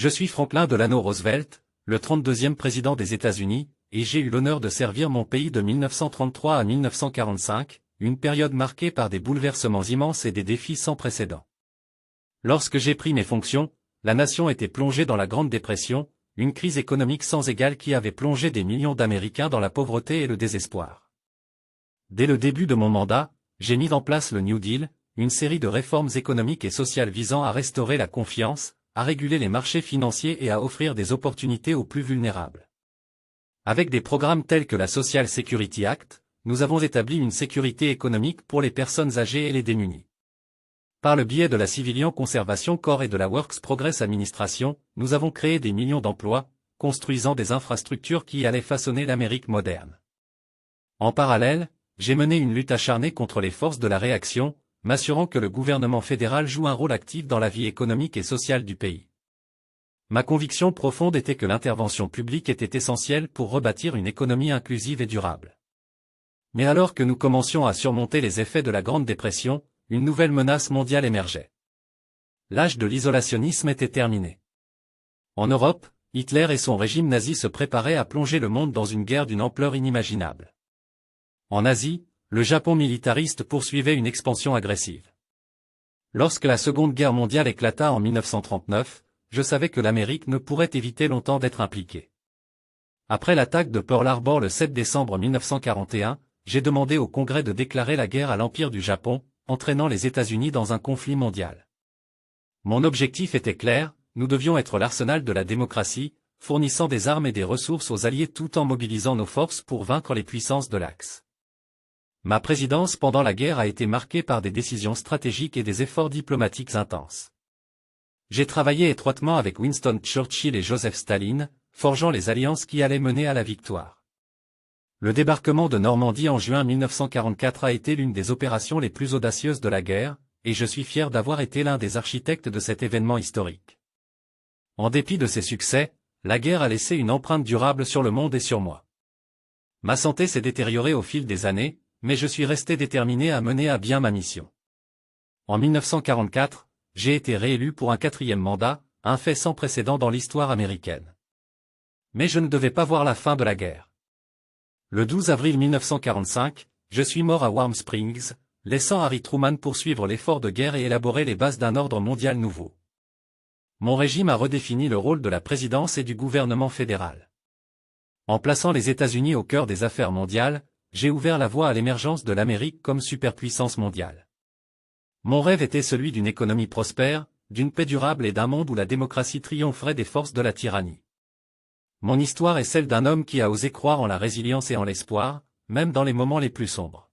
Je suis Franklin Delano Roosevelt, le 32e président des États-Unis, et j'ai eu l'honneur de servir mon pays de 1933 à 1945, une période marquée par des bouleversements immenses et des défis sans précédent. Lorsque j'ai pris mes fonctions, la nation était plongée dans la Grande Dépression, une crise économique sans égale qui avait plongé des millions d'Américains dans la pauvreté et le désespoir. Dès le début de mon mandat, j'ai mis en place le New Deal, une série de réformes économiques et sociales visant à restaurer la confiance, à réguler les marchés financiers et à offrir des opportunités aux plus vulnérables. Avec des programmes tels que la Social Security Act, nous avons établi une sécurité économique pour les personnes âgées et les démunies. Par le biais de la Civilian Conservation Corps et de la Works Progress Administration, nous avons créé des millions d'emplois, construisant des infrastructures qui allaient façonner l'Amérique moderne. En parallèle, j'ai mené une lutte acharnée contre les forces de la réaction, m'assurant que le gouvernement fédéral joue un rôle actif dans la vie économique et sociale du pays. Ma conviction profonde était que l'intervention publique était essentielle pour rebâtir une économie inclusive et durable. Mais alors que nous commencions à surmonter les effets de la Grande Dépression, une nouvelle menace mondiale émergeait. L'âge de l'isolationnisme était terminé. En Europe, Hitler et son régime nazi se préparaient à plonger le monde dans une guerre d'une ampleur inimaginable. En Asie, le Japon militariste poursuivait une expansion agressive. Lorsque la Seconde Guerre mondiale éclata en 1939, je savais que l'Amérique ne pourrait éviter longtemps d'être impliquée. Après l'attaque de Pearl Harbor le 7 décembre 1941, j'ai demandé au Congrès de déclarer la guerre à l'Empire du Japon, entraînant les États-Unis dans un conflit mondial. Mon objectif était clair, nous devions être l'arsenal de la démocratie, fournissant des armes et des ressources aux alliés tout en mobilisant nos forces pour vaincre les puissances de l'Axe. Ma présidence pendant la guerre a été marquée par des décisions stratégiques et des efforts diplomatiques intenses. J'ai travaillé étroitement avec Winston Churchill et Joseph Staline, forgeant les alliances qui allaient mener à la victoire. Le débarquement de Normandie en juin 1944 a été l'une des opérations les plus audacieuses de la guerre, et je suis fier d'avoir été l'un des architectes de cet événement historique. En dépit de ses succès, la guerre a laissé une empreinte durable sur le monde et sur moi. Ma santé s'est détériorée au fil des années, mais je suis resté déterminé à mener à bien ma mission. En 1944, j'ai été réélu pour un 4e mandat, un fait sans précédent dans l'histoire américaine. Mais je ne devais pas voir la fin de la guerre. Le 12 avril 1945, je suis mort à Warm Springs, laissant Harry Truman poursuivre l'effort de guerre et élaborer les bases d'un ordre mondial nouveau. Mon régime a redéfini le rôle de la présidence et du gouvernement fédéral. En plaçant les États-Unis au cœur des affaires mondiales, j'ai ouvert la voie à l'émergence de l'Amérique comme superpuissance mondiale. Mon rêve était celui d'une économie prospère, d'une paix durable et d'un monde où la démocratie triompherait des forces de la tyrannie. Mon histoire est celle d'un homme qui a osé croire en la résilience et en l'espoir, même dans les moments les plus sombres.